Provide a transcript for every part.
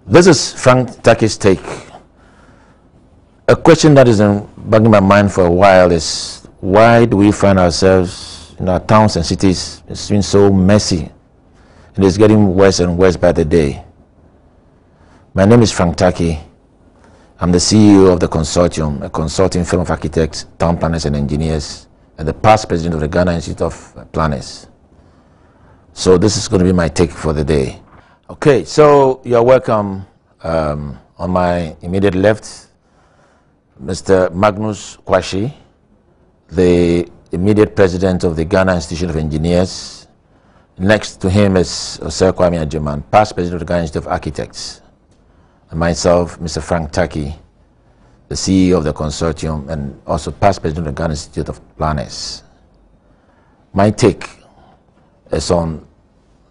This is Frank Tackie's take. A question that is bugging my mind for a while is, why do we find ourselves in our towns and cities? It's been so messy, and it's getting worse and worse by the day. My name is Frank Tackie. I'm the CEO of the Consortium, a consulting firm of architects, town planners and engineers, and the past president of the Ghana Institute of Planners. So this is going to be my take for the day. Okay, so you're welcome. On my immediate left, Mr. Magnus Kwashi, the immediate president of the Ghana Institute of Engineers. Next to him is Sir Kwame Ajiman, past president of the Ghana Institute of Architects. And myself, Mr. Frank Tackie, the CEO of the Consortium and also past president of the Ghana Institute of Planners. My take is on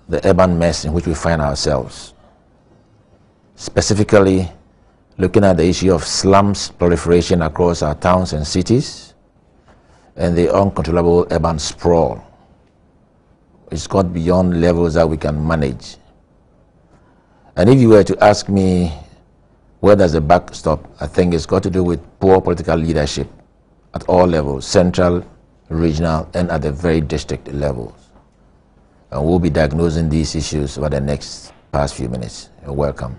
the urban mess in which we find ourselves, specifically looking at the issue of slums proliferation across our towns and cities and the uncontrollable urban sprawl. It's got beyond levels that we can manage. And if you were to ask me where does the buck stop, I think it's got to do with poor political leadership at all levels, central, regional, and at the very district levels. And we'll be diagnosing these issues over the next past few minutes. You're welcome.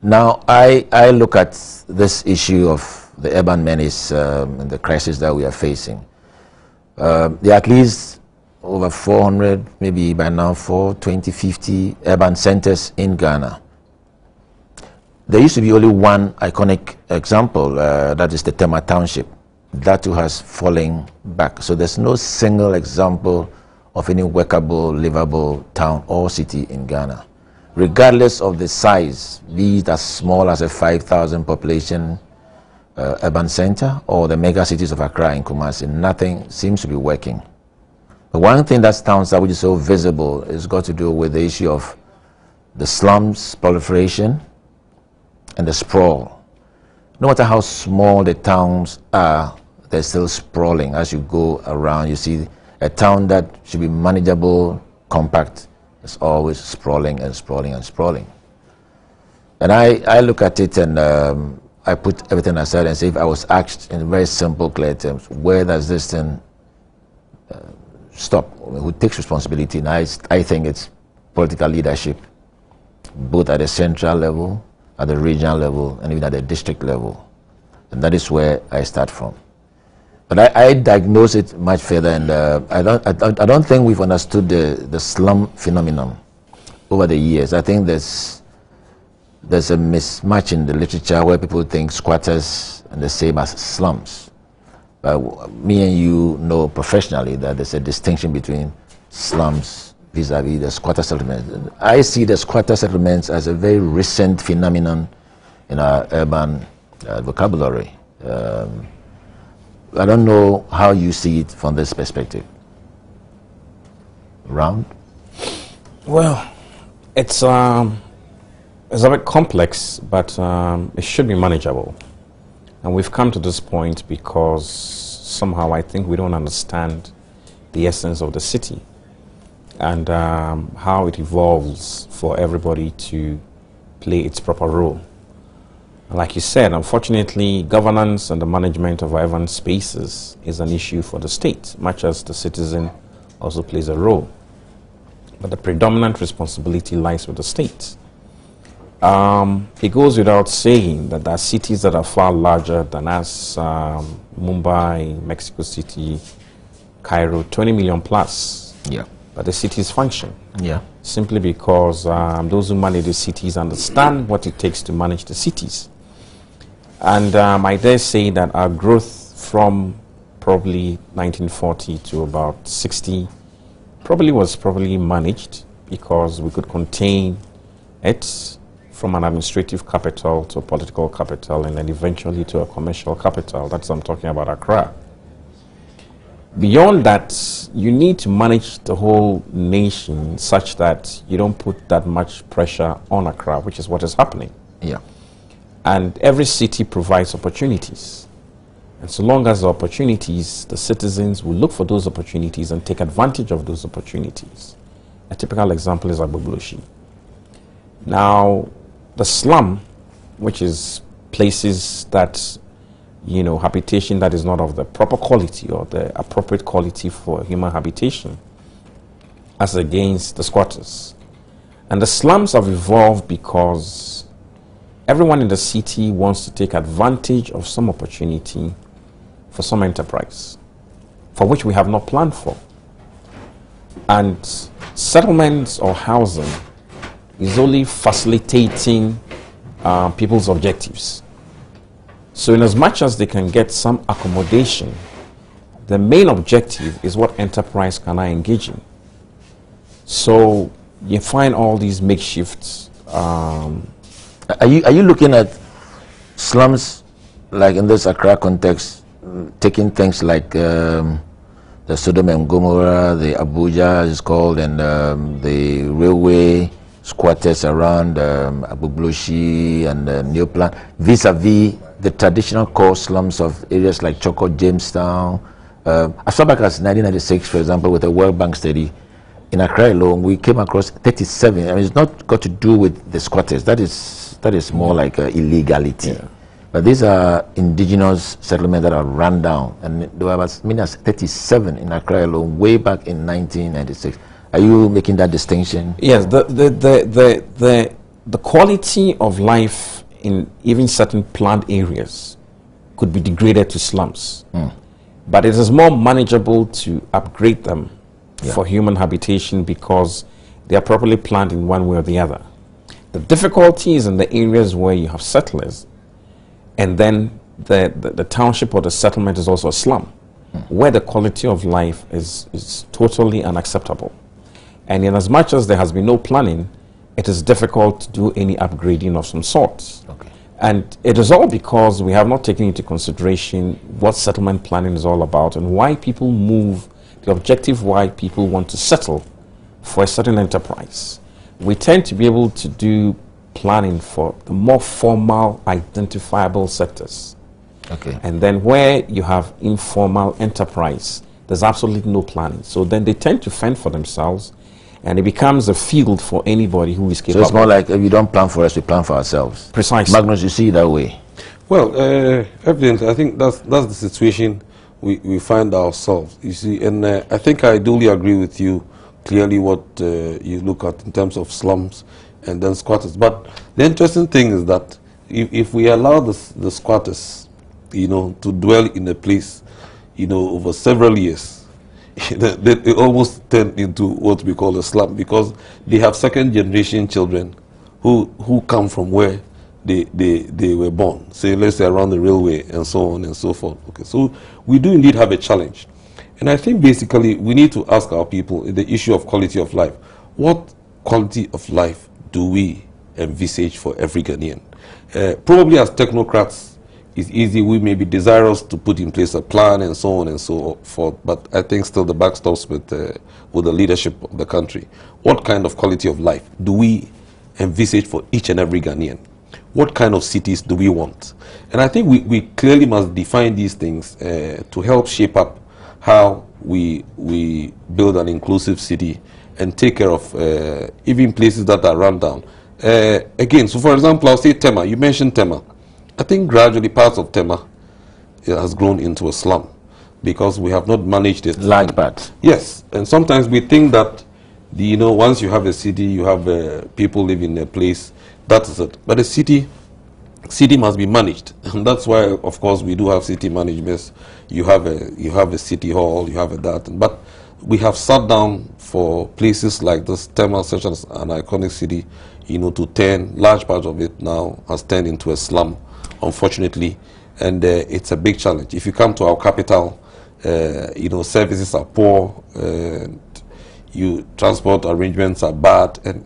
Now, I look at this issue of the urban menace and the crisis that we are facing. There are at least over 400, maybe by now 420, 50 urban centers in Ghana. There used to be only one iconic example, that is the Tema Township. That too has fallen back. So there's no single example of any workable, livable town or city in Ghana, regardless of the size, be it as small as a 5,000 population urban center or the mega cities of Accra and Kumasi. Nothing seems to be working. But one thing that stands out, which is so visible, is got to do with the issue of the slums proliferation and the sprawl. No matter how small the towns are, they're still sprawling. As you go around, you see a town that should be manageable, compact, is always sprawling and sprawling and sprawling. And I look at it and I put everything aside and say, if I was asked in very simple, clear terms, where does this thing stop? Who takes responsibility? And I think it's political leadership, both at the central level, at the regional level, and even at the district level. And that is where I start from. But I diagnose it much further, and I don't think we've understood the slum phenomenon over the years. I think there's a mismatch in the literature where people think squatters are the same as slums. Me and you know professionally that there's a distinction between slums vis-a-vis the squatter settlements. I see the squatter settlements as a very recent phenomenon in our urban vocabulary. I don't know how you see it from this perspective. Round? Well, it's a bit complex, but it should be manageable. And we've come to this point because somehow I think we don't understand the essence of the city and how it evolves for everybody to play its proper role. Like you said, unfortunately, governance and the management of urban spaces is an issue for the state, much as the citizen also plays a role. But the predominant responsibility lies with the state. It goes without saying that there are cities that are far larger than us, Mumbai, Mexico City, Cairo, 20 million plus. Yeah. But the cities function. Yeah. Simply because those who manage the cities understand what it takes to manage the cities. And I dare say that our growth from probably 1940 to about 60 was managed because we could contain it from an administrative capital to a political capital and then eventually to a commercial capital. That's what I'm talking about, Accra. Beyond that, you need to manage the whole nation such that you don't put that much pressure on Accra, which is what is happening. Yeah. And every city provides opportunities. And so long as the opportunities, the citizens will look for those opportunities and take advantage of those opportunities. A typical example is Agbogboshi. Now, the slum, which is places that, you know, habitation that is not of the proper quality or the appropriate quality for human habitation, as against the squatters. And the slums have evolved because everyone in the city wants to take advantage of some opportunity for some enterprise, for which we have not planned for. And settlements or housing is only facilitating people's objectives. So in as much as they can get some accommodation, the main objective is what enterprise can I engage in. So you find all these makeshifts. Are you looking at slums, like in this Accra context, taking things like the Sodom and Gomorrah, the Abuja is called, and the railway squatters around Agbogboshi and New Plan, vis-a-vis the traditional core slums of areas like Choko, Jamestown? As far back as 1996, for example, with a World Bank study, in Accra alone, we came across 37. I mean, it's not got to do with the squatters. That is more like illegality. Yeah. But these are indigenous settlements that are run down, and there were as many as 37 in Accra alone, way back in 1996. Are you making that distinction? Yes, the quality of life in even certain planned areas could be degraded to slums. But it is more manageable to upgrade them for human habitation because they are properly planned in one way or the other. The difficulty is in the areas where you have settlers, and then the township or the settlement is also a slum, where the quality of life is totally unacceptable. And in as much as there has been no planning, it is difficult to do any upgrading of some sort. Okay. And it is all because we have not taken into consideration what settlement planning is all about and why people move, the objective why people want to settle for a certain enterprise. We tend to be able to do planning for the more formal, identifiable sectors. Okay. And then where you have informal enterprise, there's absolutely no planning. So then they tend to fend for themselves, and it becomes a field for anybody who is capable. So it's more like if we don't plan for us, we plan for ourselves. Precisely. Magnus, you see it that way? Well, evidently, I think that's the situation we find ourselves. You see, and I think I duly agree with you. Clearly, what you look at in terms of slums and then squatters. But the interesting thing is that if we allow the squatters, you know, to dwell in a place, you know, over several years, they almost turn into what we call a slum, because they have second generation children who come from where they were born, say, let's say around the railway and so on and so forth. Okay, so we do indeed have a challenge. And I think basically we need to ask our people the issue of quality of life. What quality of life do we envisage for every Ghanaian? Probably as technocrats, it's easy, we may be desirous to put in place a plan and so on and so forth, but I think still the buck stops with the leadership of the country. What kind of quality of life do we envisage for each and every Ghanaian? What kind of cities do we want? And I think we clearly must define these things to help shape up how we build an inclusive city and take care of even places that are run down. Again, so for example, I'll say Tema. You mentioned Tema. I think gradually parts of Tema has grown into a slum because we have not managed it. Large part. Yes, and sometimes we think that once you have a city, you have people living in a place. That is it. But a city must be managed, and that's why, of course, we do have city managements. You have a city hall, you have a that, but we have sat down for places like this Tema, such as an iconic city, to turn large part of it now has turned into a slum, unfortunately, and it's a big challenge. If you come to our capital, services are poor, transport arrangements are bad, and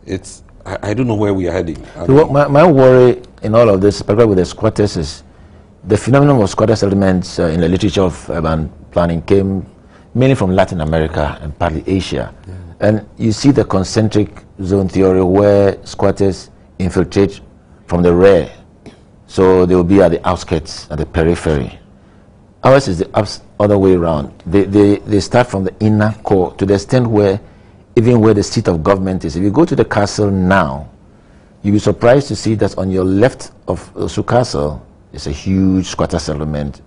I don't know where we are heading. So my worry in all of this, particularly with the squatters, is the phenomenon of squatter settlements in the literature of urban planning came mainly from Latin America and partly Asia. Yeah. And you see the concentric zone theory where squatters infiltrate from the rear. So they will be at the outskirts, at the periphery. Ours is the other way around. They start from the inner core to the extent where even where the seat of government is. If you go to the castle now, you'll be surprised to see that on your left of Osu Castle is a huge squatter settlement,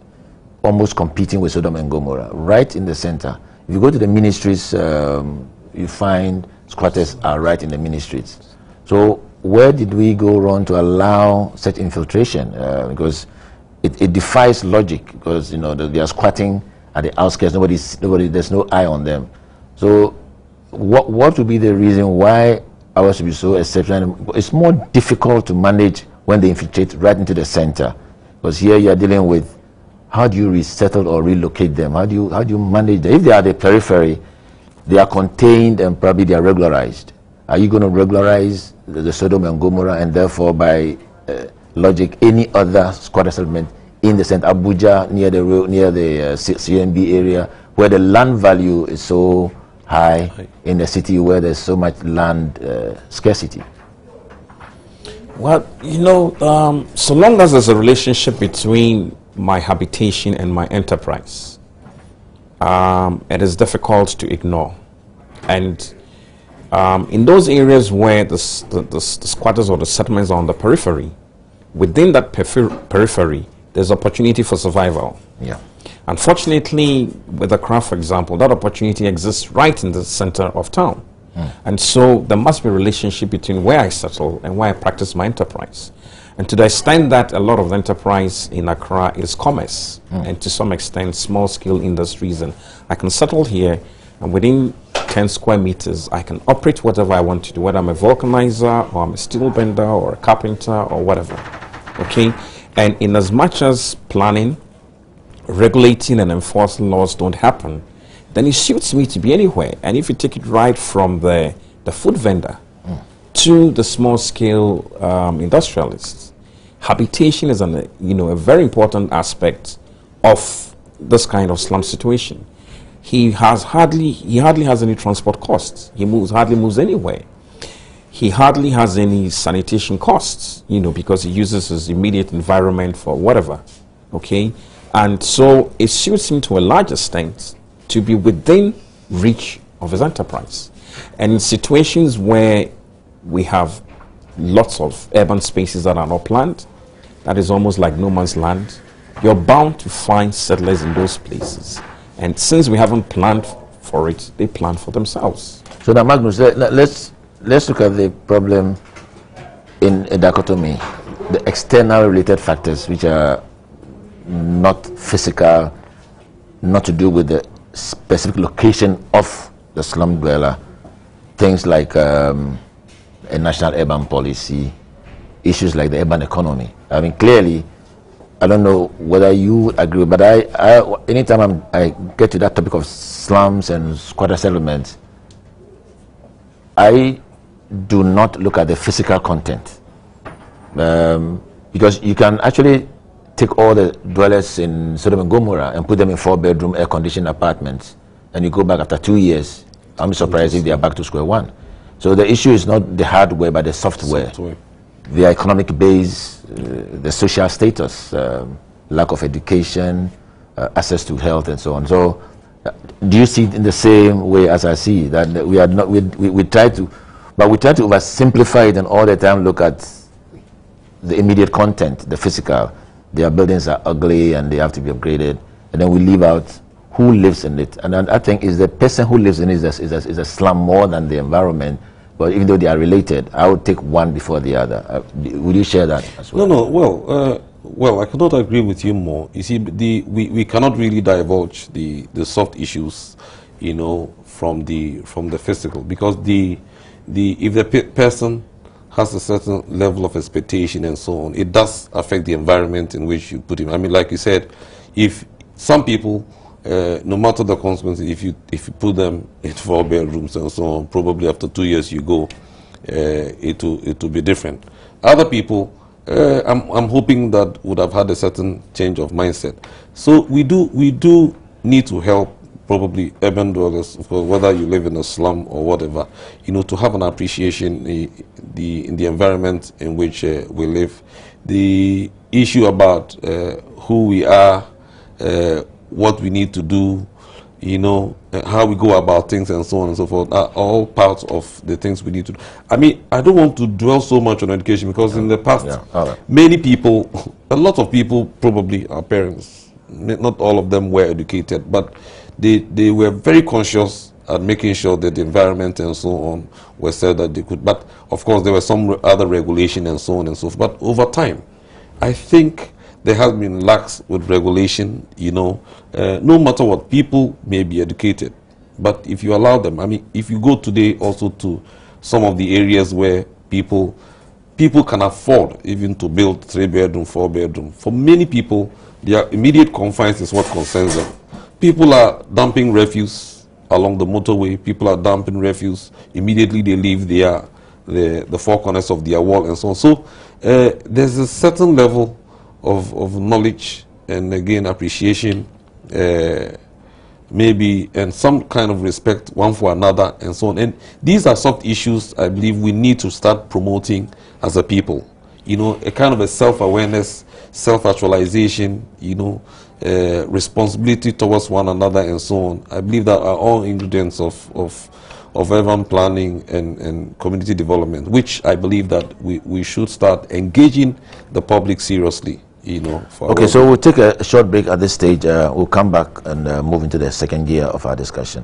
almost competing with Sodom and Gomorrah, right in the center. If you go to the ministries, you find squatters are right in the ministries. So where did we go wrong to allow such infiltration? Because it defies logic, because they are squatting at the outskirts. There's no eye on them. So what would be the reason why ours should be so exceptional? It's more difficult to manage when they infiltrate right into the center, because here you are dealing with how do you resettle or relocate them? How do you manage them? If they are the periphery, they are contained and probably they are regularized. Are you going to regularize the Sodom and Gomorrah, and therefore by logic any other squatter settlement in the center, Abuja, near the CMB area, where the land value is so high, in a city where there's so much land scarcity? Well, so long as there's a relationship between my habitation and my enterprise, it is difficult to ignore. And in those areas where the squatters or the settlements are on the periphery, within that periphery, there's opportunity for survival. Yeah. Unfortunately, with Accra, for example, that opportunity exists right in the center of town. And so there must be a relationship between where I settle and where I practice my enterprise. And to the extent that a lot of the enterprise in Accra is commerce, and to some extent small-scale industries, and I can settle here, and within 10 square meters, I can operate whatever I want to do, whether I'm a vulcanizer, or I'm a steel bender, or a carpenter, or whatever. Okay? And in as much as planning, regulating, and enforcing laws don't happen, then it suits me to be anywhere. And if you take it right from the food vendor to the small-scale industrialists, habitation is a very important aspect of this kind of slum situation. He hardly has any transport costs. He hardly moves anywhere. He hardly has any sanitation costs, because he uses his immediate environment for whatever. Okay, and so it suits him to a large extent to be within reach of his enterprise. And in situations where we have lots of urban spaces that are not planned, that is almost like no man's land, you're bound to find settlers in those places. And since we haven't planned for it, they plan for themselves. So now, Magnus, let's look at the problem in a dichotomy. The external related factors, which are not physical, not to do with the specific location of the slum dweller. Things like a national urban policy, issues like the urban economy. I mean, clearly, I don't know whether you would agree, but anytime I get to that topic of slums and squatter settlements, I do not look at the physical content, because you can actually take all the dwellers in Sodom and Gomorrah and put them in 4-bedroom air-conditioned apartments, and you go back after 2 years, I'm surprised if they are back to square one. So the issue is not the hardware, but the software. The economic base, the social status, lack of education, access to health, and so on. So do you see it in the same way as I see that we are not, we try to oversimplify it and all the time look at the immediate content, the physical. Their buildings are ugly and they have to be upgraded, and then we leave out who lives in it. And I think is the person who lives in it is a slum more than the environment. But even though they are related, I would take one before the other. Would you share that as well? No. Well, I cannot agree with you more. You see, we cannot really divulge the soft issues, from the physical, because if the person has a certain level of expectation and so on, it does affect the environment in which you put him. I mean, like you said, if some people, no matter the consequences, if you put them in 4 bedrooms and so on, probably after 2 years you go, it will be different. Other people, I'm hoping that would have had a certain change of mindset. So we do need to help probably urban dwellers, whether you live in a slum or whatever, to have an appreciation in the environment in which we live. The issue about who we are, what we need to do, you know, how we go about things and so on and so forth are all parts of the things we need to do. I mean, I don't want to dwell so much on education because in the past, many people, a lot of people, probably our parents, not all of them were educated, but they were very conscious at making sure that the environment and so on were said that they could. But of course, there were some other regulation and so on and so forth. But over time, I think there has been lax with regulation, you know, no matter what, people may be educated. But if you allow them, I mean, if you go today also to some of the areas where people can afford even to build 3-bedroom, 4-bedroom, for many people, their immediate confines is what concerns them. People are dumping refuse along the motorway. People are dumping refuse. Immediately they leave the four corners of their wall and so on. So there's a certain level of knowledge and again appreciation, maybe, and some kind of respect one for another and so on. And these are soft issues I believe we need to start promoting as a people. You know, a kind of a self-awareness, self-actualization, you know, responsibility towards one another and so on. I believe that are all ingredients of urban planning and community development, which I believe that we should start engaging the public seriously. You know, okay, so we'll take a short break at this stage. We'll come back and move into the second gear of our discussion.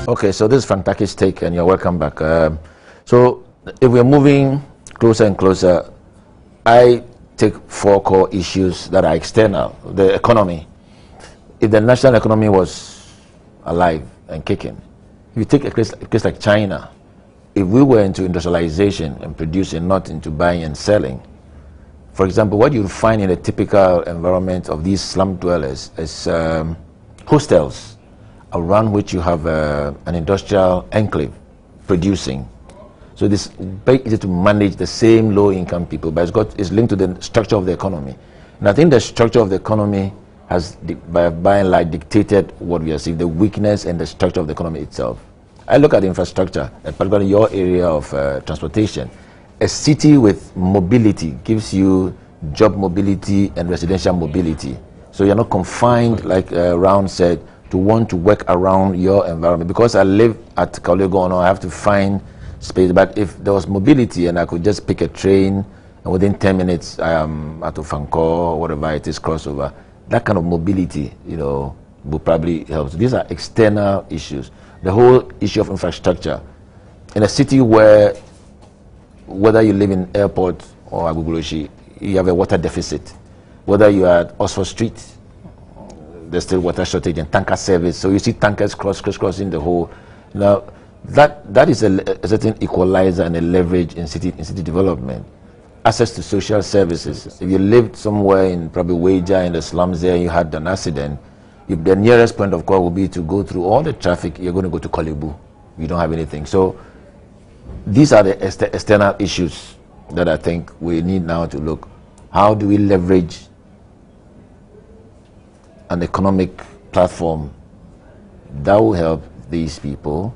Okay, so this is Frank Tackie's Take, and you're welcome back. So if we're moving closer and closer, I take 4 core issues that are external. The economy. If the national economy was alive and kicking, if you take a case like China, if we were into industrialization and producing, not into buying and selling, for example, what you'll find in a typical environment of these slum dwellers is hostels around which you have an industrial enclave producing. So this is very easy to manage the same low-income people, but it's linked to the structure of the economy. And I think the structure of the economy has, by and large, dictated what we are seeing, the weakness and the structure of the economy itself. I look at infrastructure, and particularly your area of transportation. A city with mobility gives you job mobility and residential mobility. So you're not confined, like Round said, to want to work around your environment. Because I live at Kaulegono, I have to find space. But if there was mobility and I could just pick a train, and within 10 minutes I am at Ofanko or whatever it is, crossover, that kind of mobility, you know, will probably help. So these are external issues. The whole issue of infrastructure. In a city where, whether you live in Airport or Agugulushi, you have a water deficit. Whether you are at Oxford Street, there's still water shortage and tanker service. So you see tankers crossing the whole. Now, that is a certain equalizer and a leverage in city development. Access to social services. If you lived somewhere in probably Waja in the slums there, you had an accident, if the nearest point of call would be to go through all the traffic, you're going to go to Kolebu. You don't have anything. So these are the external issues that I think we need now to look. How do we leverage an economic platform that will help these people,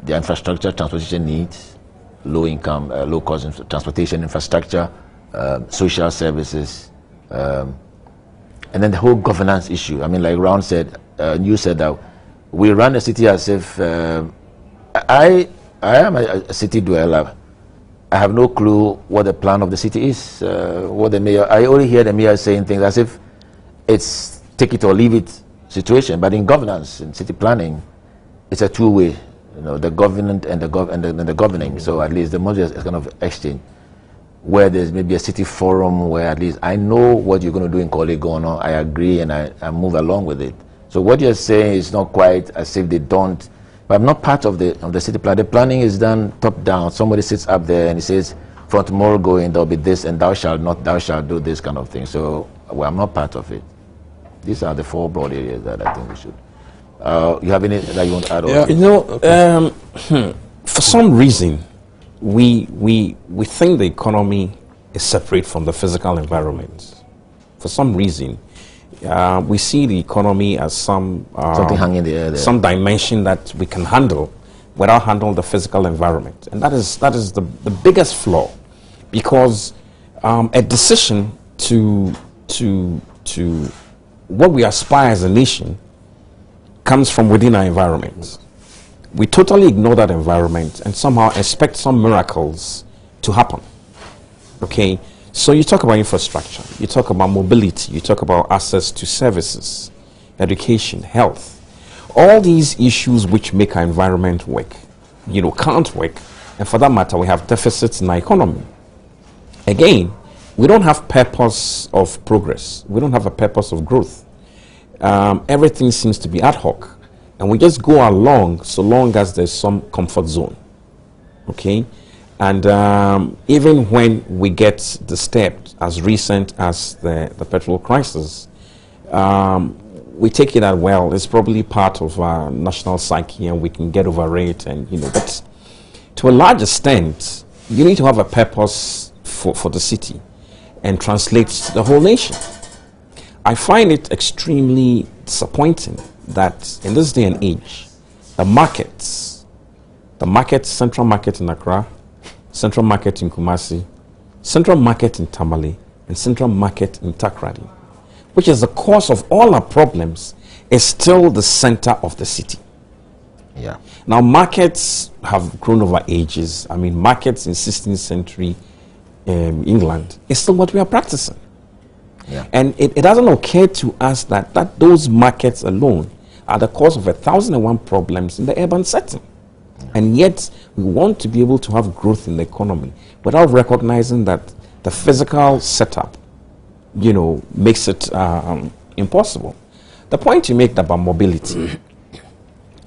their infrastructure, transportation needs, low income, low cost transportation infrastructure, social services, and then the whole governance issue. I mean, like Round said, you said that we run a city as if I am a city dweller. I have no clue what the plan of the city is. What the mayor, I only hear the mayor saying things as if it's take it or leave it situation. But in governance, in city planning, it's a two-way. You know, the government and the governing. So at least the model is kind of exchange, where there's maybe a city forum where at least I know what you're going to do in Kaulegono. I agree and I move along with it. So what you're saying is not quite as if they don't. But I'm not part of the city plan. The planning is done top down. Somebody sits up there and he says, from tomorrow going, there'll be this, and thou shalt not, thou shalt do this kind of thing. So well, I'm not part of it. These are the 4 broad areas that I think we should. You have any that you want to add on? Yeah, you know, for some reason, we think the economy is separate from the physical environment. For some reason, we see the economy as some something hanging in the air there. Some dimension that we can handle, without handling the physical environment. And that is the biggest flaw, because a decision to what we aspire as a nation comes from within our environment. We totally ignore that environment and somehow expect some miracles to happen. Okay, so you talk about infrastructure, you talk about mobility, you talk about access to services, education, health, all these issues which make our environment work, can't work, and for that matter, we have deficits in our economy. Again, we don't have purpose of progress. We don't have a purpose of growth. Everything seems to be ad hoc, and we just go along so long as there's some comfort zone. Okay, and even when we get disturbed, as recent as the petrol crisis, we take it as, well, it's probably part of our national psyche and we can get over it, and but to a large extent, you need to have a purpose for the city and translate to the whole nation. I find it extremely disappointing that in this day and age, the markets, central market in Accra, central market in Kumasi, central market in Tamale, and central market in Takrady, which is the cause of all our problems, is still the center of the city. Yeah. Now, markets have grown over ages. I mean, markets in 16th century England is still what we are practicing. Yeah. And it doesn't occur to us that those markets alone are the cause of 1,001 problems in the urban setting. Yeah. And yet, we want to be able to have growth in the economy without recognizing that the physical setup, makes it impossible. The point you make about mobility,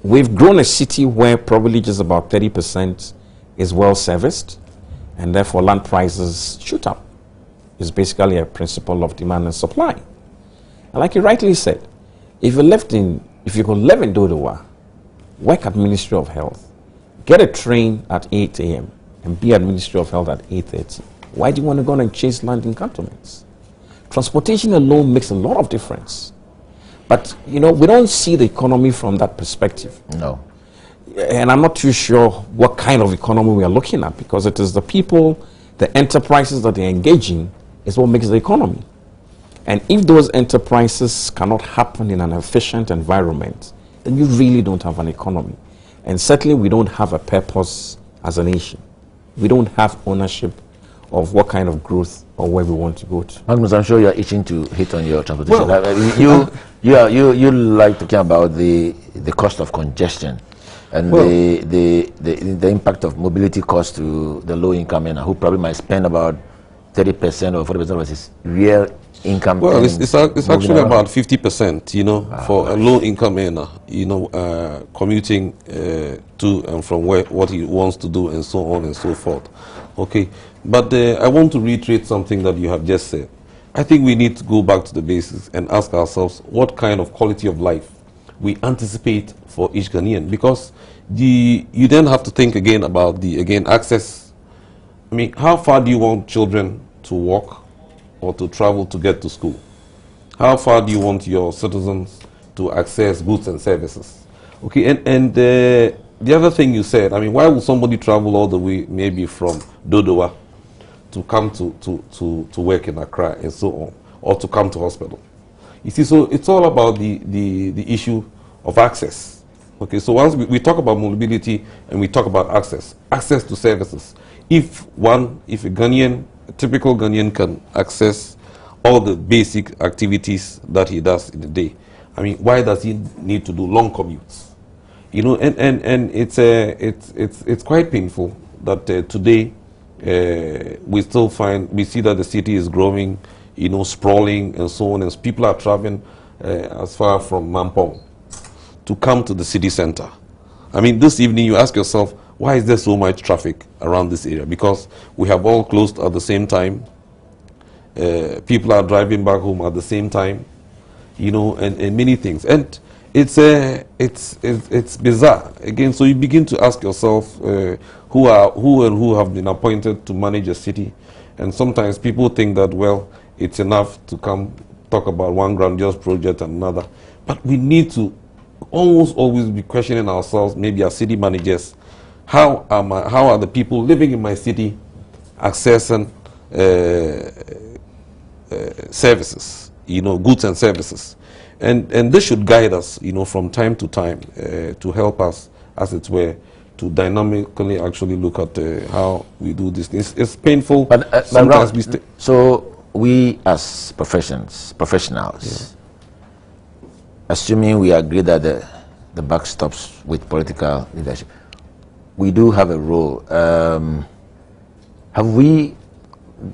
we've grown a city where probably just about 30% is well serviced, and therefore land prices shoot up. It's basically a principle of demand and supply. And like you rightly said, if you could live in Dodowa, work at Ministry of Health, get a train at 8 a.m. and be at Ministry of Health at 8:30, why do you want to go and chase land in cantonments? Transportation alone makes a lot of difference. But, we don't see the economy from that perspective. No. And I'm not too sure what kind of economy we are looking at, because it is the people, the enterprises that they're engaging is what makes the economy. And if those enterprises cannot happen in an efficient environment, then you really don't have an economy. And certainly we don't have a purpose as a nation. We don't have ownership of what kind of growth or where we want to go to. Magnus, I'm sure you're itching to hit on your transportation. Well, you like talking about the cost of congestion and the impact of mobility cost to the low income earner, who probably might spend about 30% or 40% of his real income. Well, it's actually about 50%, for a low income earner, commuting to and from what he wants to do, and so on and so forth. Okay, but I want to reiterate something that you have just said. I think we need to go back to the basics and ask ourselves what kind of quality of life we anticipate for each Ghanaian, because you then have to think again about access. I mean, how far do you want children to walk or to travel to get to school? How far do you want your citizens to access goods and services? Okay, and the other thing you said, I mean, why would somebody travel all the way, maybe from Dodowa, to come to work in Accra and so on, or to come to hospital? You see, so it's all about the issue of access. Okay, so once we talk about mobility and we talk about access to services. If a typical Ghanaian can access all the basic activities that he does in the day, I mean, why does he need to do long commutes? And it's quite painful that today we see that the city is growing, sprawling and so on, and people are traveling as far from Mampong to come to the city center. I mean, this evening you ask yourself, why is there so much traffic around this area? Because we have all closed at the same time. People are driving back home at the same time, and many things. And it's bizarre again. So you begin to ask yourself who have been appointed to manage a city, and sometimes people think that, well, it's enough to come talk about one grandiose project and another, but we need to almost always be questioning ourselves, maybe as city managers, how are the people living in my city accessing services, goods and services, and this should guide us, from time to time, to help us, as it were, to dynamically actually look at how we do these things. It's painful. But sometimes so we as professionals, assuming we agree that the buck stops with political leadership, we do have a role. Have we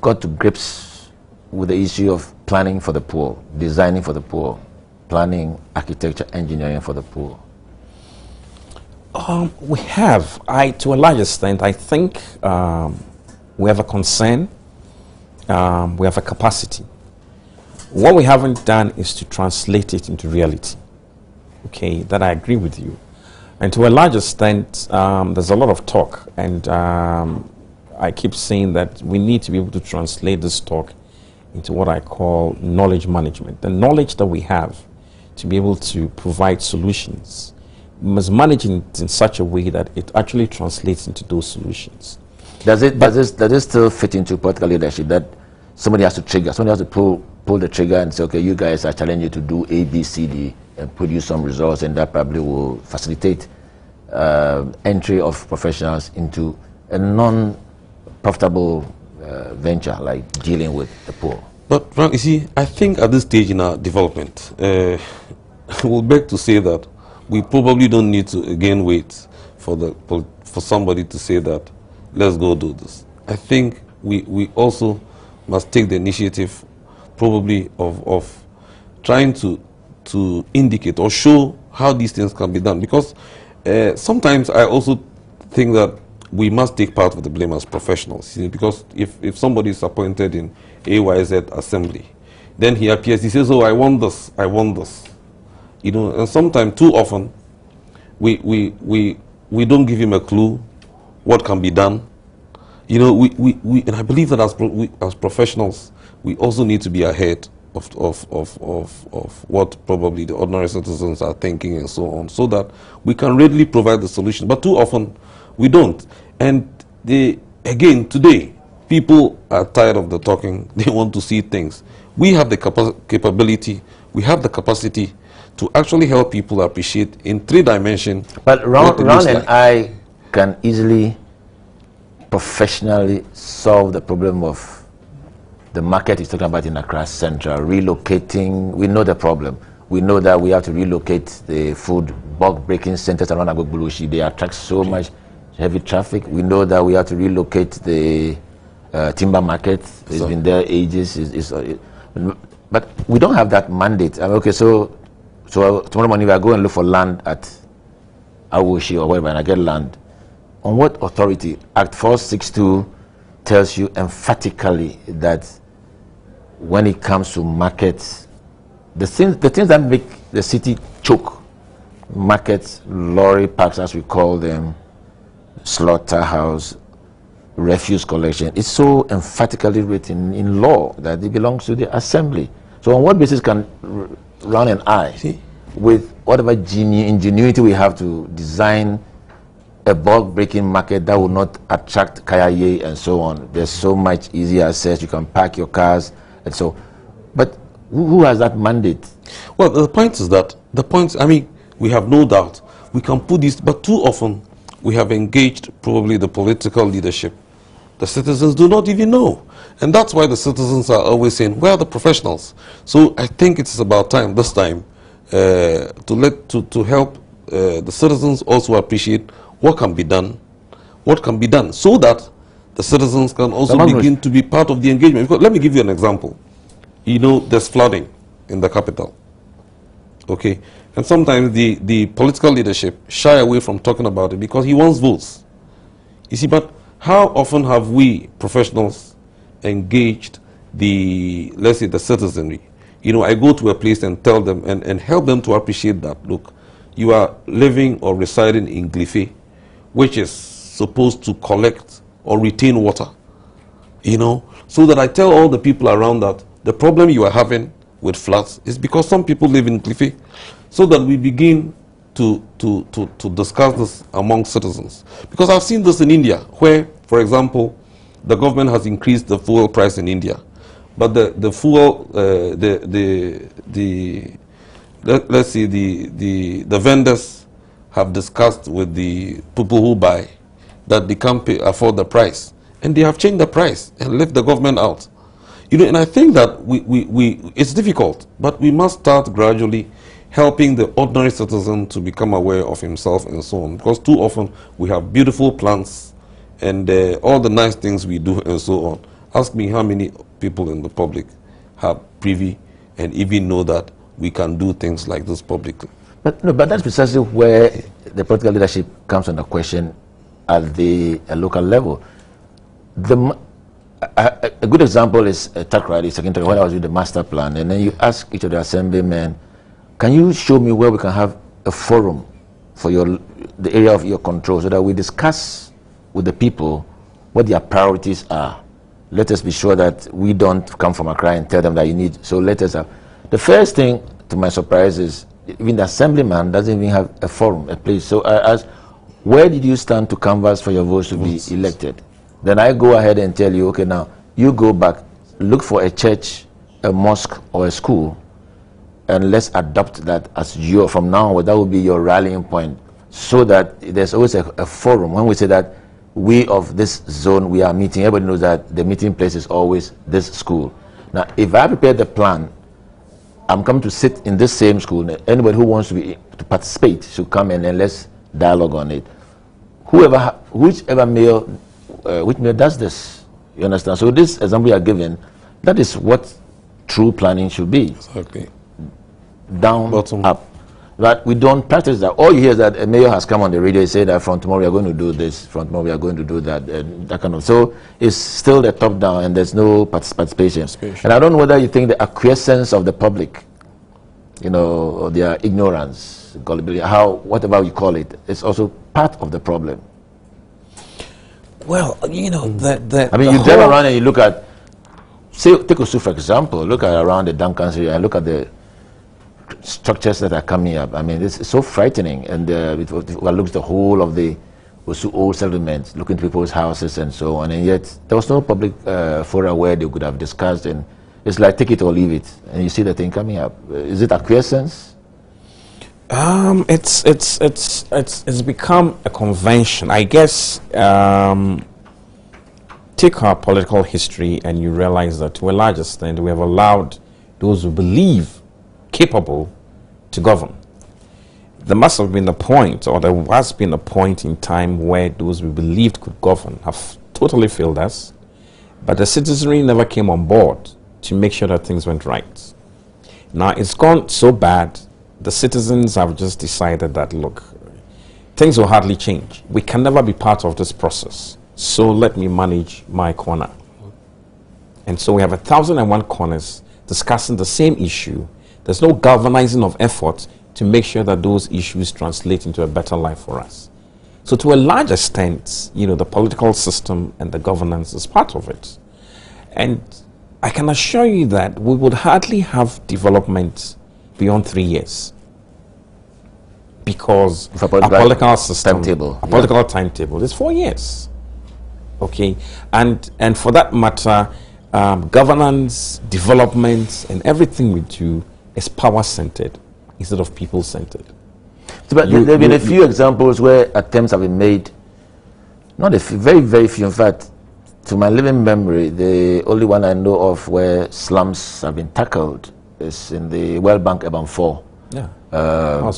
got to grips with the issue of planning for the poor, designing for the poor, planning, architecture, engineering for the poor? We have. To a large extent, I think we have a concern, we have a capacity. What we haven't done is to translate it into reality. Okay, that I agree with you. And to a large extent, there's a lot of talk, and I keep saying that we need to be able to translate this talk into what I call knowledge management. The knowledge that we have to be able to provide solutions, we must manage it in such a way that it actually translates into those solutions. Does it still fit into political leadership that somebody has to trigger, somebody has to pull the trigger and say, okay, you guys, I challenge you to do A, B, C, D, and produce some results, and that probably will facilitate entry of professionals into a non-profitable venture like dealing with the poor? But, Frank, you see, I think at this stage in our development, we'll beg to say that we probably don't need to again wait for somebody to say that, let's go do this. I think we also must take the initiative probably of trying to indicate or show how these things can be done. Because sometimes I also think that we must take part of the blame as professionals. Because if somebody is appointed in AYZ assembly, then he appears, he says, oh, I want this, I want this. And sometimes, too often, we don't give him a clue what can be done. And I believe that as professionals, we also need to be ahead of what probably the ordinary citizens are thinking and so on, so that we can readily provide the solution. But too often, we don't. And again, today, people are tired of the talking. They want to see things. We have the capability, we have the capacity to actually help people appreciate in 3 dimensions. But Ron and I can easily, professionally solve the problem of the market he's talking about in Accra Central, relocating. We know the problem. We know that we have to relocate the food bulk breaking centers around Agogbulushi. They attract so much heavy traffic. We know that we have to relocate the timber market. It's been there ages. But we don't have that mandate. Okay, so tomorrow morning if I go and look for land at Awoshi or wherever and I get land, on what authority? Act 462 tells you emphatically that when it comes to markets, the things that make the city choke, markets, lorry parks as we call them, slaughterhouse, refuse collection, it's so emphatically written in law that it belongs to the assembly. So on what basis can Ron and I, with whatever ingenuity we have to design a bulk breaking market that will not attract kayaye and so on? There's so much easier access. You can park your cars and so. But who has that mandate? Well, the point is that we have no doubt we can put this, but too often we have engaged probably the political leadership. The citizens do not even know, and that's why the citizens are always saying, "Where are the professionals?" So I think it's about time this time to help the citizens also appreciate what can be done, so that the citizens can also begin to be part of the engagement. Because let me give you an example. There's flooding in the capital. Okay, and sometimes the political leadership shy away from talking about it because he wants votes. You see, but how often have we professionals engaged let's say the citizenry? I go to a place and tell them and help them to appreciate that, look, you are living or residing in Glife, which is supposed to collect or retain water, so that I tell all the people around that the problem you are having with floods is because some people live in Glife, so that we begin to discuss this among citizens. Because I've seen this in India, where, for example, the government has increased the fuel price in India, but the fuel, let's see, the vendors have discussed with the people who buy that they can't afford the price, and they have changed the price and left the government out. You know, and I think that it's difficult, but we must start gradually helping the ordinary citizen to become aware of himself and so on. Because too often we have beautiful plans and all the nice things we do and so on. Ask me how many people in the public have privy and even know that we can do things like this publicly. But no, but that's precisely where the political leadership comes under question at the local level. A good example is Tackie, second when I was with the master plan, and then you ask each of the assemblymen, can you show me where we can have a forum for the area of your control so that we discuss with the people what their priorities are. Let us be sure that we don't come from Accra and tell them that you need. So let us have. The first thing, to my surprise, is even the assemblyman doesn't even have a forum, a place. So I ask, where did you stand to canvass for your votes to be elected? Then I go ahead and tell you, okay, now you go back, look for a church, a mosque, or a school, and let's adopt that as from now on, that will be your rallying point, so that there's always a forum. When we say that we of this zone, we are meeting, everybody knows that the meeting place is always this school. Now, if I prepare the plan, I'm coming to sit in this same school. Anybody who wants to participate should come in and let's dialogue on it. Whichever mayor, which mayor does this, you understand? So this example you are given, that is what true planning should be. Exactly. Down, Bottom up. But we don't practice that. All you hear is that a mayor has come on the radio and said that from tomorrow we are going to do this, from tomorrow we are going to do that, and that kind of. So it's still the top down and there's no participation. And I don't know whether you think the acquiescence of the public, you know, or their ignorance, gullibility, whatever you call it, is also part of the problem. Well, you know, I mean, you drive around and you look at, say, take Osu for example, look at around the Duncan's area and look at the structures that are coming up. I mean, it's so frightening, and it looks the whole of the Osu old settlements, looking to people's houses and so on, and yet there was no public forum where they could have discussed, and it's like take it or leave it, and you see the thing coming up. Is it acquiescence? It's become a convention, I guess. Take our political history and you realize that to a large extent we have allowed those who believe capable to govern. There must have been a point, or there has been a point in time where those we believed could govern have totally failed us, but the citizenry never came on board to make sure that things went right. Now it's gone so bad, the citizens have just decided that, look, things will hardly change. We can never be part of this process, so let me manage my corner. And so we have 1,001 corners discussing the same issue. There's no galvanizing of effort to make sure that those issues translate into a better life for us. So to a large extent, you know, the political system and the governance is part of it. And I can assure you that we would hardly have development beyond 3 years. Because our political system, political timetable is 4 years. Okay, and for that matter, governance, development, and everything we do is power-centered instead of people-centered. So, but there have been a few examples where attempts have been made, not a few, very, very few. In fact, to my living memory, the only one I know of where slums have been tackled is in the World Bank Urban 4. Yeah.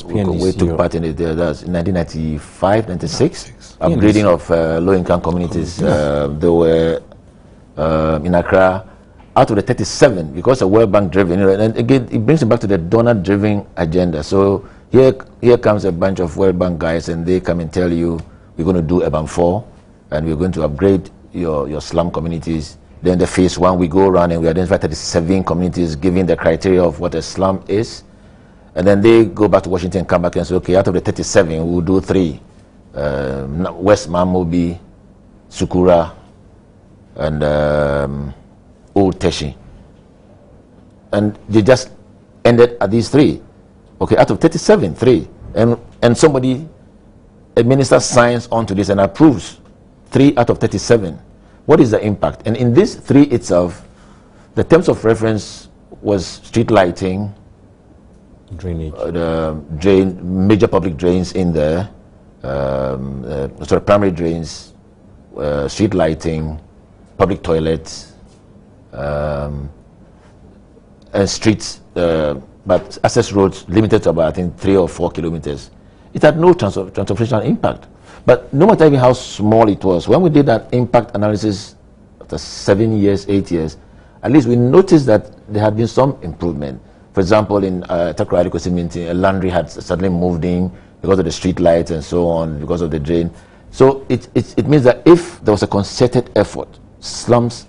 We took part in it. That's in 1995, 96. Upgrading of low-income communities. They were in Accra. Out of the 37, because of World Bank driven, you know, and again, it brings it back to the donor-driven agenda. So here comes a bunch of World Bank guys, and they come and tell you, we're going to do Urban 4, and we're going to upgrade your slum communities. Then the phase 1, we go around and we identify 37 communities, giving the criteria of what a slum is. And then they go back to Washington and come back and say, okay, out of the 37, we'll do 3. West Mamobi, Sukura, and Old Teshi. And they just ended at these 3. Okay, out of 37, 3. and somebody, a minister signs onto this and approves 3 out of 37. What is the impact? And in this 3 itself, the terms of reference was street lighting, drainage, the major public drains in there, primary drains, street lighting, public toilets, and streets, but access roads limited to about, I think, 3 or 4 kilometers. It had no transportation impact. But no matter even how small it was, when we did that impact analysis after 7 years, 8 years, at least we noticed that there had been some improvement. For example, in Tackie adequacy meeting, a laundry had suddenly moved in because of the street lights and so on, because of the drain. So it means that if there was a concerted effort, slums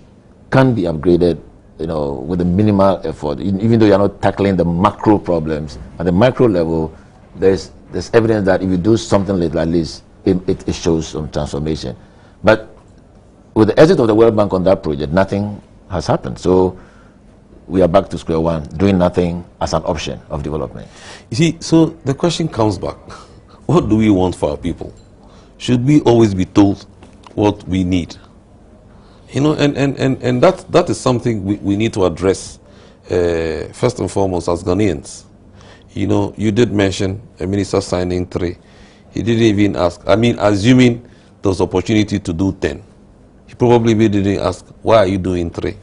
can be upgraded, with a minimal effort, even though you're not tackling the macro problems. At the micro level, there's evidence that if you do something like this, it shows some transformation. But with the exit of the World Bank on that project, nothing has happened. So we are back to square one, doing nothing as an option of development. You see, so the question comes back. What do we want for our people? Should we always be told what we need? And that is something we need to address first and foremost as Ghanaians. You did mention a minister signing 3. He didn't even ask. I mean, assuming there was opportunity to do 10. He probably didn't ask, why are you doing 3?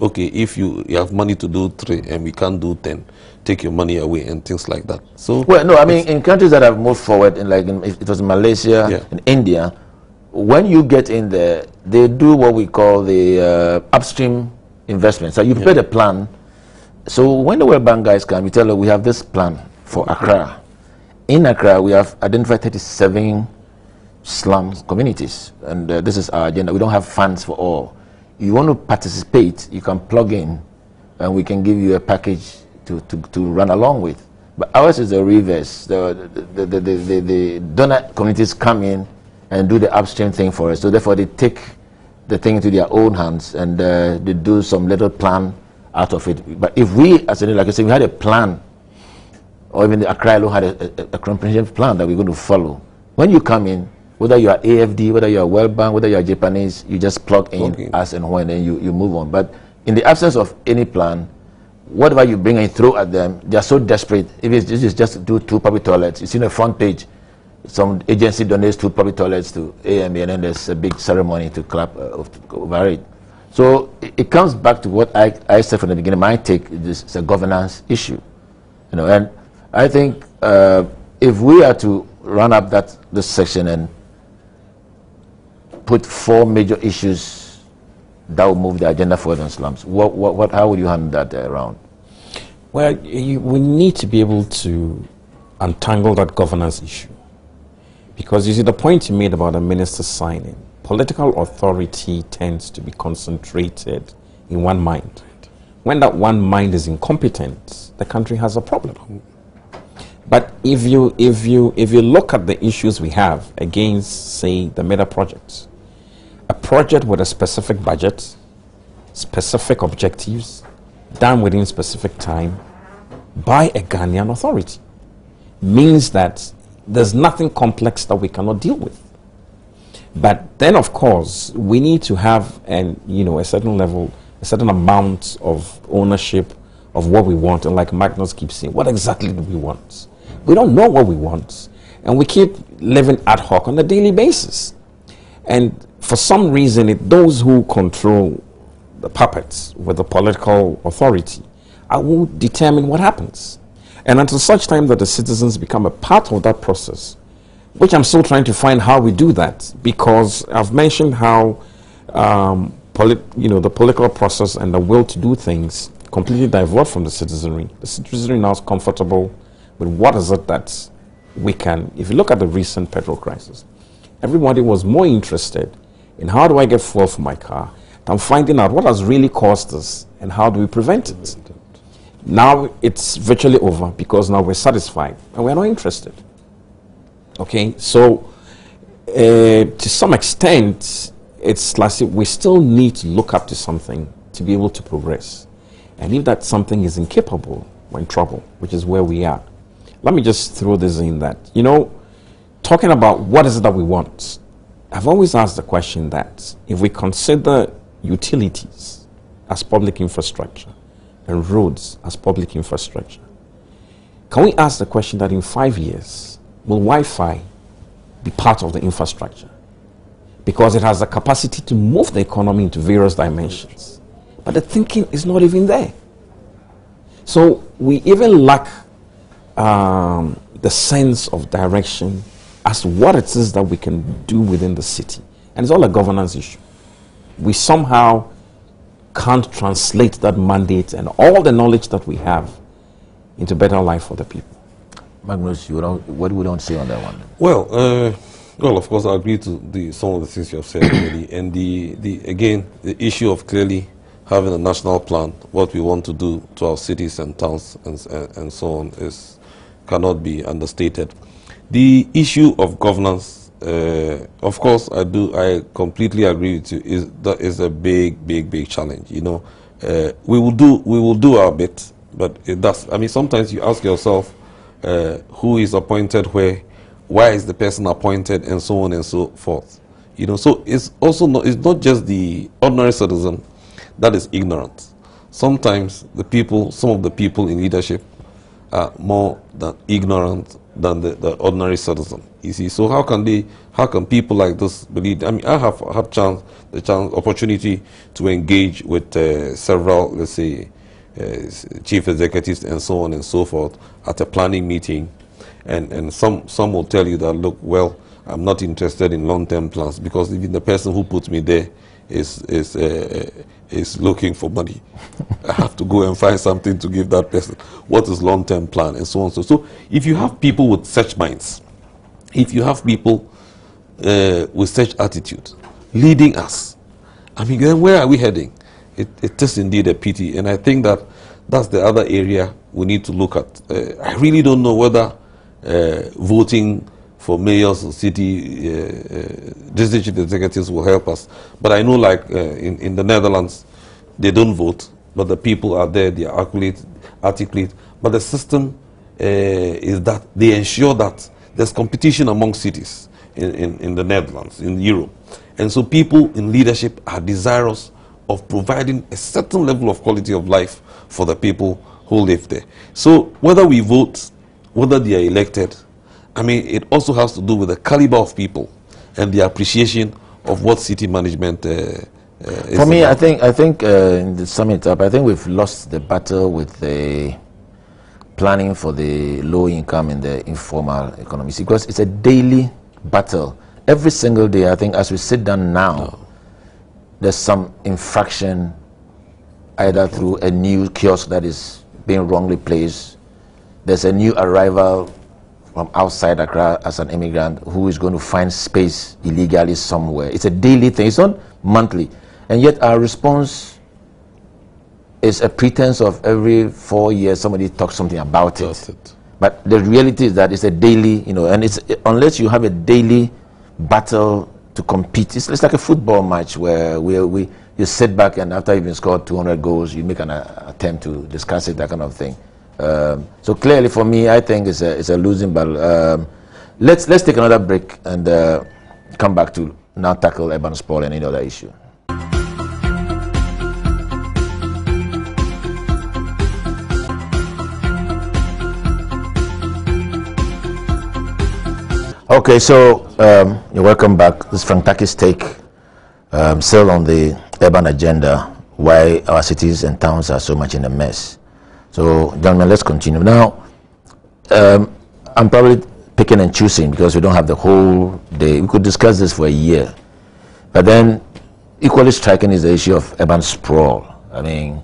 Okay, if you have money to do 3 and we can't do 10, take your money away and things like that. So, well, no, I mean, in countries that have moved forward, if it was Malaysia and India, when you get in there, they do what we call the upstream investment. So you prepare the plan. So when the World Bank guys come, we tell them we have this plan for Accra. In Accra, we have identified 37 slums communities, and this is our agenda. We don't have funds for all. You want to participate, you can plug in, and we can give you a package to run along with. But ours is the reverse. The donor communities come in and do the upstream thing for us. So therefore, they take the thing into their own hands and they do some little plan out of it. But if we, as like I said, we had a plan, or even the Accra alone had a comprehensive plan that we're going to follow. When you come in, whether you are AFD, whether you are World Bank, whether you are Japanese, you just plug in as and when, and you move on. But in the absence of any plan, whatever you bring and throw at them, they are so desperate. If it's just do 2 public toilets, it's in the front page. Some agency donates 2 public toilets to AMA, and then there's a big ceremony to clap over it. So it comes back to what I said from the beginning. My take is it's a governance issue, and I think if we are to run up this section and put 4 major issues that will move the agenda forward on slums, how would you handle that around? Well, we need to be able to untangle that governance issue. Because you see, the point you made about the minister signing, political authority tends to be concentrated in one mind. When that one mind is incompetent, the country has a problem. But if you look at the issues we have against, say, the mega projects, a project with a specific budget, specific objectives, done within specific time by a Ghanaian authority, means that there's nothing complex that we cannot deal with. But then, of course, we need to have a certain level, a certain amount of ownership of what we want. And like Magnus keeps saying, what exactly do we want? We don't know what we want, and we keep living ad hoc on a daily basis. And for some reason, those who control the puppets with the political authority will determine what happens. And until such time that the citizens become a part of that process, which I'm still trying to find how we do that, because I've mentioned how the political process and the will to do things completely divert from the citizenry. The citizenry now is comfortable with what is it that we can. If you look at the recent petrol crisis, everybody was more interested in how do I get fuel for my car than finding out what has really caused this and how do we prevent it. Now it's virtually over because now we're satisfied and we're not interested. Okay, so to some extent, it's like we still need to look up to something to be able to progress. And if that something is incapable, we're in trouble, which is where we are. let me just throw this in that, you know, talking about what is it that we want, I've always asked the question that if we consider utilities as public infrastructure and roads as public infrastructure, can we ask the question that in 5 years, will Wi-Fi be part of the infrastructure? Because it has the capacity to move the economy into various dimensions. But the thinking is not even there. So we even lack the sense of direction as to what it is that we can do within the city. And it's all a governance issue. We somehow can't translate that mandate and all the knowledge that we have into better life for the people. Magnus, what we don't say on that one? Well, of course, I agree to some of the things you have said already. And again, the issue of clearly having a national plan, what we want to do to our cities and towns and so on, cannot be understated. The issue of governance, of course, I completely agree with you. That is a big challenge. You know, we will do our bit, but it does. I mean, sometimes you ask yourself, who is appointed where? Why is the person appointed, and so on and so forth. You know, so it's also it's not just the ordinary citizen that is ignorant. Sometimes some of the people in leadership are more ignorant than the ordinary citizen. You see, so how can people like this believe? I mean, I have had opportunity to engage with several, let's say, chief executives and so on and so forth at a planning meeting. And some will tell you that, look, well, I'm not interested in long-term plans because even the person who puts me there is looking for money. I have to go and find something to give that person. What is long-term plan and so on. So if you have people with such minds, if you have people with such attitude leading us, I mean, then where are we heading? It is indeed a pity, and I think that's the other area we need to look at. I really don't know whether voting for mayors or city district executives will help us. But I know, like in the Netherlands, they don't vote, but the people are there, they are articulate. But the system is that they ensure that there's competition among cities in the Netherlands, in Europe. And so people in leadership are desirous of providing a certain level of quality of life for the people who live there. So whether we vote, whether they are elected, I mean, it also has to do with the caliber of people and the appreciation of what city management is. For me, about. I think to sum it up, I think we've lost the battle with the planning for the low income and the informal economy, because it's a daily battle. Every single day, I think, as we sit down now, there's some infraction, either through a new kiosk that is being wrongly placed. There's a new arrival from outside Accra as an immigrant who is going to find space illegally somewhere. It's a daily thing. It's not monthly. And yet our response is a pretense of every 4 years somebody talks something about it. But the reality is that it's a daily, you know, and it's unless you have a daily battle to compete. It's like a football match where you sit back and after you've scored 200 goals, you make an attempt to discuss it, that kind of thing. So clearly for me, I think it's a losing battle. Let's take another break and come back to now tackle urban sprawl and any other issue. Okay, so you're welcome back. This is Frank Tackie's take, still on the urban agenda, why our cities and towns are so much in a mess. So, gentlemen, let's continue. Now, I'm probably picking and choosing because we don't have the whole day. We could discuss this for a year. But then, equally striking is the issue of urban sprawl. I mean,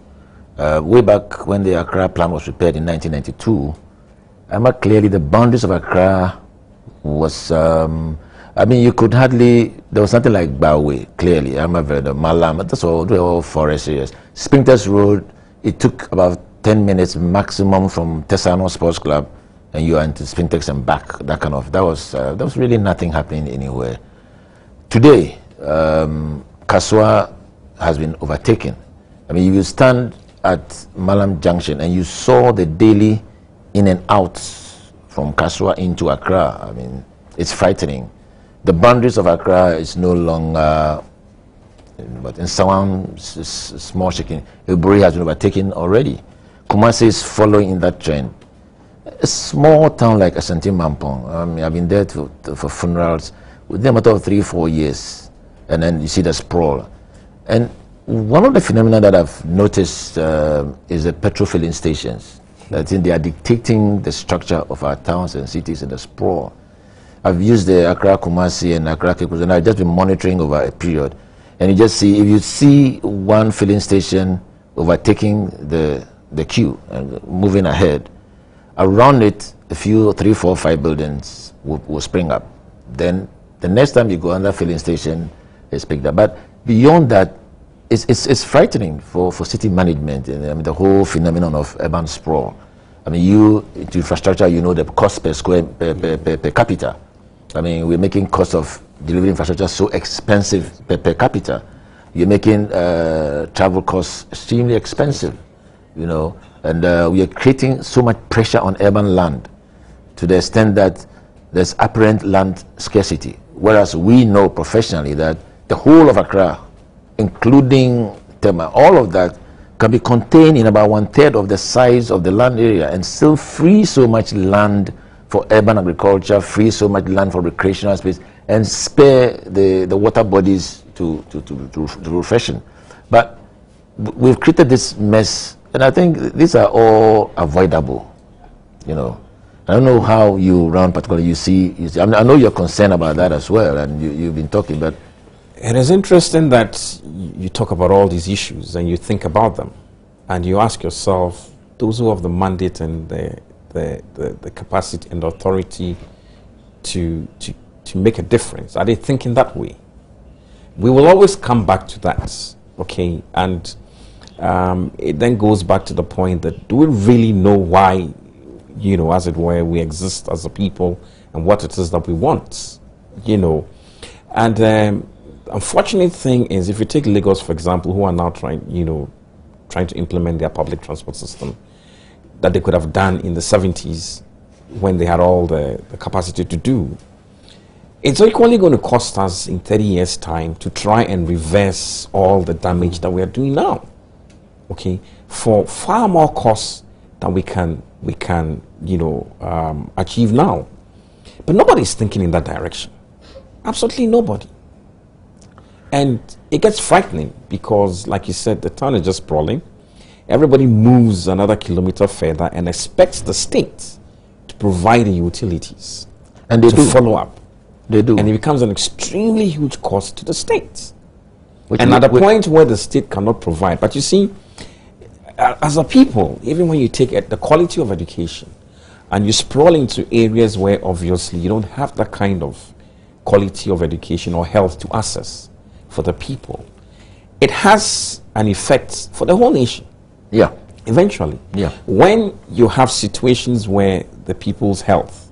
way back when the Accra plan was prepared in 1992, clearly the boundaries of Accra was, I mean, you could hardly, there was something like Bawe, clearly. I remember the Malam, that's all, they were all forest areas. Spintex Road, it took about 10 minutes maximum from Tesano Sports Club, and you are into Spintex and back, that kind of, that was really nothing happening anywhere. Today, Kaswa has been overtaken. I mean, you stand at Malam Junction and you saw the daily in and out from Kasua into Accra. I mean, it's frightening. The boundaries of Accra is no longer, but in some small shaking, Iburi has been overtaken already. Kumasi is following in that trend. A small town like Ashanti Mampong, I mean, I've been there for funerals within a matter of 3-4 years, and then you see the sprawl. And one of the phenomena that I've noticed is the petrol filling stations. I think they are dictating the structure of our towns and cities in the sprawl. I've used the Accra Kumasi and Accra Kekuz, and I've just been monitoring over a period. And you just see, if you see one filling station overtaking the queue and moving ahead, around it, a few, 3, 4, 5 buildings will spring up. Then the next time you go on that filling station, it's picked up. But beyond that, it's frightening for city management. And I mean, the whole phenomenon of urban sprawl. I mean, to infrastructure, you know the cost per square per capita. I mean, we're making cost of delivering infrastructure so expensive per capita. You're making travel costs extremely expensive, you know, and we are creating so much pressure on urban land to the extent that there's apparent land scarcity. Whereas we know professionally that the whole of Accra, including Tema, all of that can be contained in about 1/3 of the size of the land area and still free so much land for urban agriculture, free so much land for recreational space, and spare the water bodies to refreshing. But we've created this mess, and I think these are all avoidable, you know. I don't know how you run particularly, you see I mean, I know you're concerned about that as well, and you've been talking, but it is interesting that you talk about all these issues and you think about them, and you ask yourself, those who have the mandate and the capacity and authority to make a difference, are they thinking that way? We will always come back to that, okay? And it then goes back to the point that, do we really know why, you know, as it were, we exist as a people and what it is that we want, you know? And unfortunate thing is, if you take Lagos, for example, who are now trying to implement their public transport system that they could have done in the 70s when they had all the capacity to do, it's equally going to cost us in 30 years' time to try and reverse all the damage that we are doing now, okay, for far more costs than we can achieve now. But nobody's thinking in that direction. Absolutely nobody. And it gets frightening because, like you said, the town is just sprawling. Everybody moves another kilometer further and expects the state to provide the utilities and they to do follow up. They do. And it becomes an extremely huge cost to the state. And at the point where the state cannot provide, but you see, as a people, even when you take the quality of education and you sprawl into areas where obviously you don't have that kind of quality of education or health to access for the people, it has an effect for the whole nation. Yeah. Eventually. Yeah. When you have situations where the people's health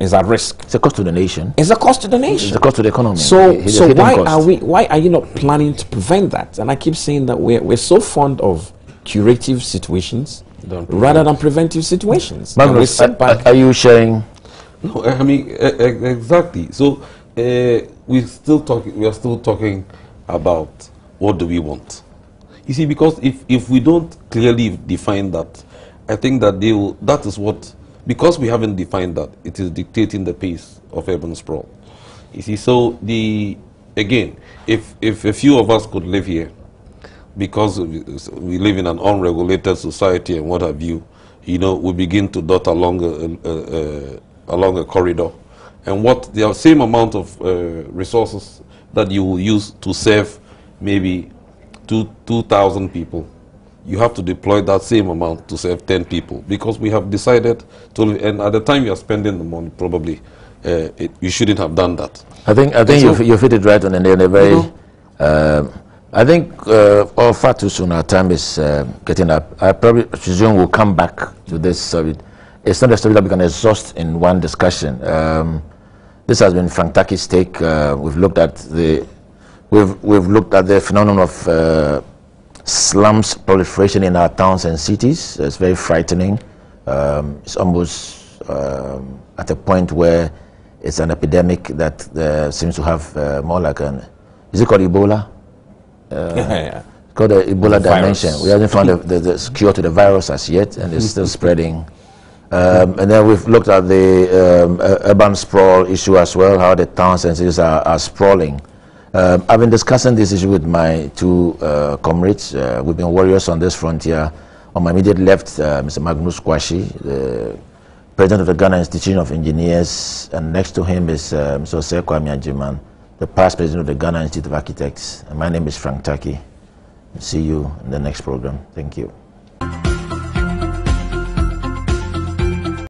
is at risk, it's a cost to the nation. It's a cost to the nation. It's a cost to the economy. So why are you not planning to prevent that? And I keep saying that we're so fond of curative situations rather than preventive situations. Magnus, are you sharing? No, I mean exactly. So we are still talking about what do we want. You see, because if we don't clearly define that, I think that that is what, because we haven't defined that, it is dictating the pace of urban sprawl. You see, so again, if a few of us could live here, because we live in an unregulated society and what have you, we begin to dot along a corridor, and what the same amount of resources that you will use to serve maybe 2,000 people, you have to deploy that same amount to serve 10 people, because we have decided to, and at the time you are spending the money, probably you shouldn't have done that. I think you've hit it right on, and they're very. I think all far too soon. Our time is getting up. I probably presume we'll come back to this subject. It's not a subject that we can exhaust in one discussion. This has been Frank Tackie's take. We've looked at the phenomenon of slums proliferation in our towns and cities. It's very frightening. It's almost at a point where it's an epidemic that seems to have more like an, is it called Ebola? Yeah. It's called the Ebola dimension. Virus. We haven't found the cure to the virus as yet, and it's still spreading. And then we've looked at the urban sprawl issue as well, how the towns and cities are sprawling. I've been discussing this issue with my two comrades. We've been warriors on this frontier. On my immediate left, Mr. Magnus Kwashi, the president of the Ghana Institution of Engineers, and next to him is Mr. Osei Kwame Ajiman, the past president of the Ghana Institute of Architects. And my name is Frank Tackie. See you in the next program. Thank you.